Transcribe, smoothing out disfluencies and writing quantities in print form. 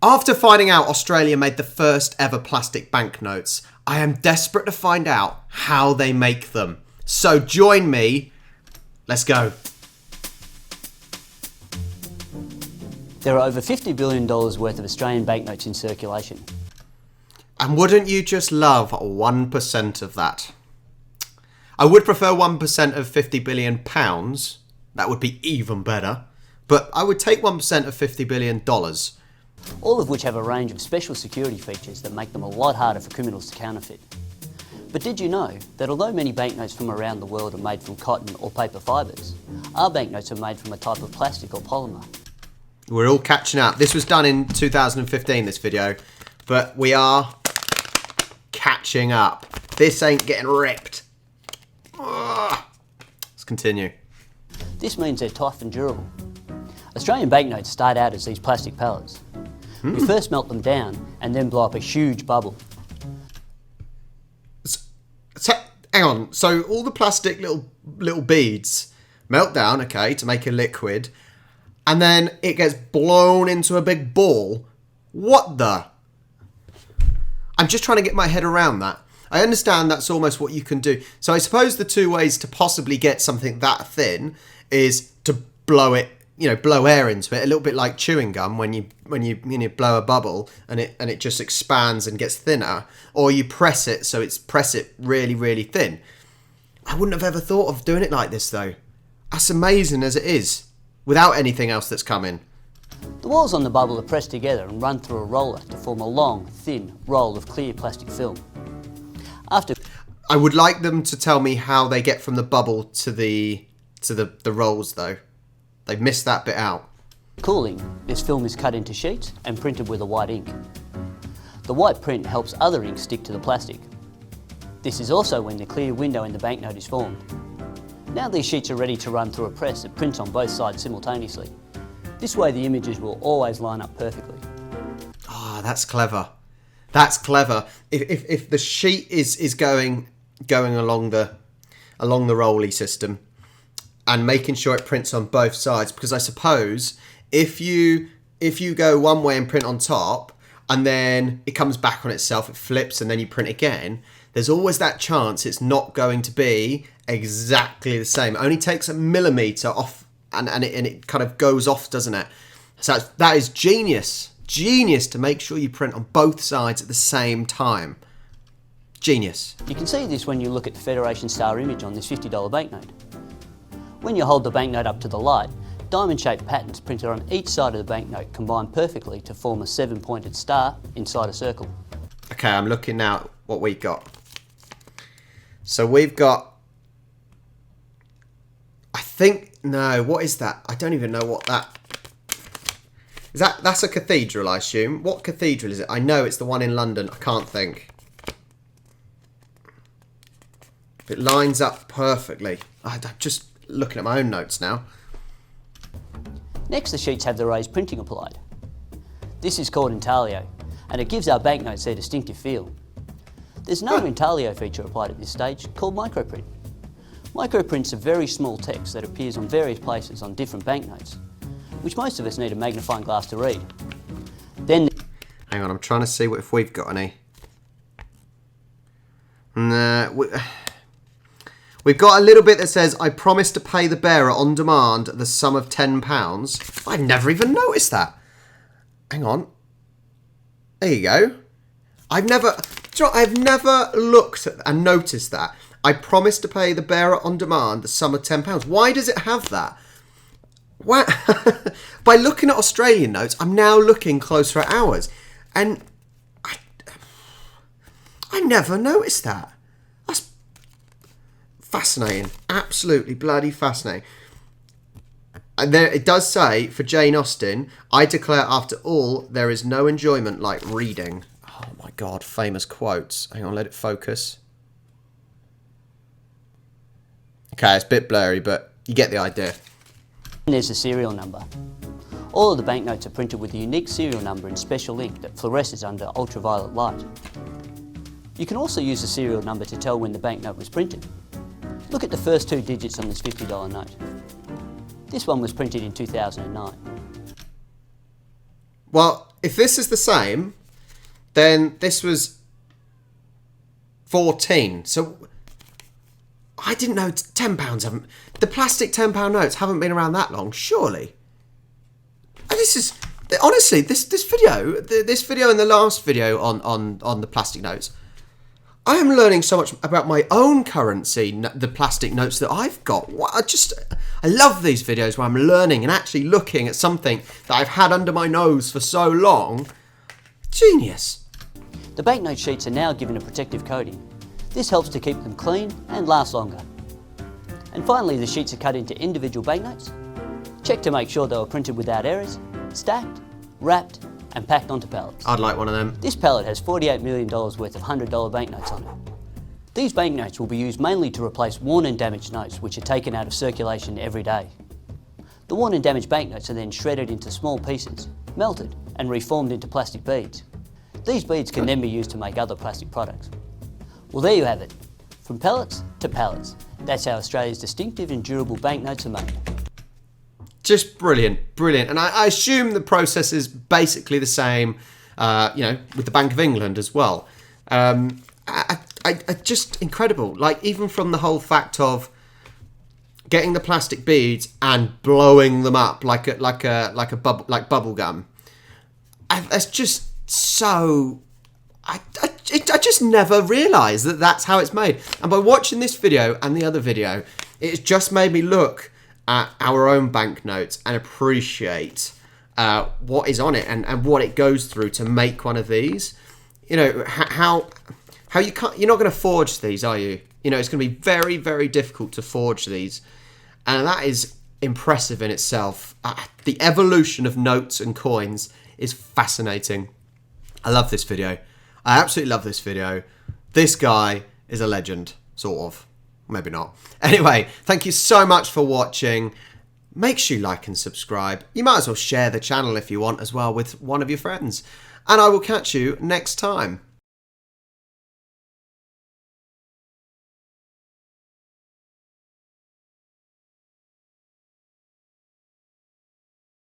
After finding out Australia made the first ever plastic banknotes, I am desperate to find out how they make them. So join me. Let's go. There are over $50 billion worth of Australian banknotes in circulation. And wouldn't you just love 1% of that? I would prefer 1% of £50 billion. That would be even better. But I would take 1% of $50 billion. All of which have a range of special security features that make them a lot harder for criminals to counterfeit. But did you know that although many banknotes from around the world are made from cotton or paper fibres, our banknotes are made from a type of plastic or polymer? We're all catching up. This was done in 2015, this video, but we are catching up. This ain't getting ripped. Ugh. Let's continue. This means they're tough and durable. Australian banknotes start out as these plastic pellets. We first melt them down and then blow up a huge bubble. So, hang on. So all the plastic little beads melt down, okay, to make a liquid, and then it gets blown into a big ball. What the? I'm just trying to get my head around that. I understand that's almost what you can do. So I suppose the two ways to possibly get something that thin is to blow it, blow air into it, a little bit like chewing gum when you blow a bubble and it just expands and gets thinner, or you press it press it really, really thin. I wouldn't have ever thought of doing it like this though. That's amazing as it is, without anything else that's coming. The walls on the bubble are pressed together and run through a roller to form a long, thin roll of clear plastic film. I would like them to tell me how they get from the bubble to the rolls though. They've missed that bit out. Cooling, this film is cut into sheets and printed with a white ink. The white print helps other ink stick to the plastic. This is also when the clear window in the banknote is formed. Now these sheets are ready to run through a press that prints on both sides simultaneously. This way the images will always line up perfectly. Ah, that's clever. That's clever. If the sheet is going along the rolly system, and making sure it prints on both sides, because I suppose if you go one way and print on top and then it comes back on itself, it flips and then you print again, there's always that chance it's not going to be exactly the same. It only takes a millimetre off and it kind of goes off, doesn't it? So that is genius. Genius to make sure you print on both sides at the same time. Genius. You can see this when you look at the Federation Star image on this $50 banknote. When you hold the banknote up to the light, diamond-shaped patterns printed on each side of the banknote combine perfectly to form a 7-pointed star inside a circle. Okay, I'm looking now at what we've got. So we've got... what is that? I don't even know what that... That's a cathedral, I assume. What cathedral is it? I know it's the one in London. I can't think. It lines up perfectly. I'm just looking at my own notes now. Next, the sheets have the raised printing applied. This is called intaglio, and it gives our banknotes their distinctive feel. There's no intaglio feature applied at this stage, called microprint. Microprints are very small text that appears on various places on different banknotes, which most of us need a magnifying glass to read. Then... Hang on, I'm trying to see if we've got any. Nah, we've got a little bit that says, I promise to pay the bearer on demand the sum of £10. I've never even noticed that. Hang on. There you go. I've never looked at and noticed that. I promise to pay the bearer on demand the sum of £10. Why does it have that? Why? By looking at Australian notes, I'm now looking closer at ours. And I never noticed that. That's fascinating. Absolutely bloody fascinating. And there it does say, for Jane Austen, I declare after all, there is no enjoyment like reading. Oh my God, famous quotes. Hang on, let it focus. Okay, it's a bit blurry, but you get the idea. And there's the serial number. All of the banknotes are printed with a unique serial number in special ink that fluoresces under ultraviolet light. You can also use the serial number to tell when the banknote was printed. Look at the first two digits on this $50 note. This one was printed in 2009. Well, if this is the same, then this was 14. So I didn't know £10 haven't... The plastic £10 notes haven't been around that long, surely. And this is... Honestly, this video and the last video on the plastic notes, I am learning so much about my own currency, the plastic notes that I've got. I love these videos where I'm learning and actually looking at something that I've had under my nose for so long. Genius. The banknote sheets are now given a protective coating. This helps to keep them clean and last longer. And finally, the sheets are cut into individual banknotes. Check to make sure they were printed without errors, stacked, wrapped and packed onto pallets. I'd like one of them. This pallet has $48 million worth of $100 banknotes on it. These banknotes will be used mainly to replace worn and damaged notes which are taken out of circulation every day. The worn and damaged banknotes are then shredded into small pieces, melted and reformed into plastic beads. These beads can then be used to make other plastic products. Well, there you have it. From pellets to pallets. That's how Australia's distinctive and durable banknotes are made. Just brilliant, brilliant. And I assume the process is basically the same, with the Bank of England as well. Just incredible. Like, even from the whole fact of getting the plastic beads and blowing them up like bubble gum. That's just so. I just never realised that that's how it's made. And by watching this video and the other video, it's just made me look at our own banknotes and appreciate what is on it and what it goes through to make one of these. You know, how you can't, you're not going to forge these, are you? You know, it's going to be very, very difficult to forge these. And that is impressive in itself. The evolution of notes and coins is fascinating. I love this video. I absolutely love this video. This guy is a legend, sort of. Maybe not. Anyway, thank you so much for watching. Make sure you like and subscribe. You might as well share the channel if you want as well with one of your friends. And I will catch you next time.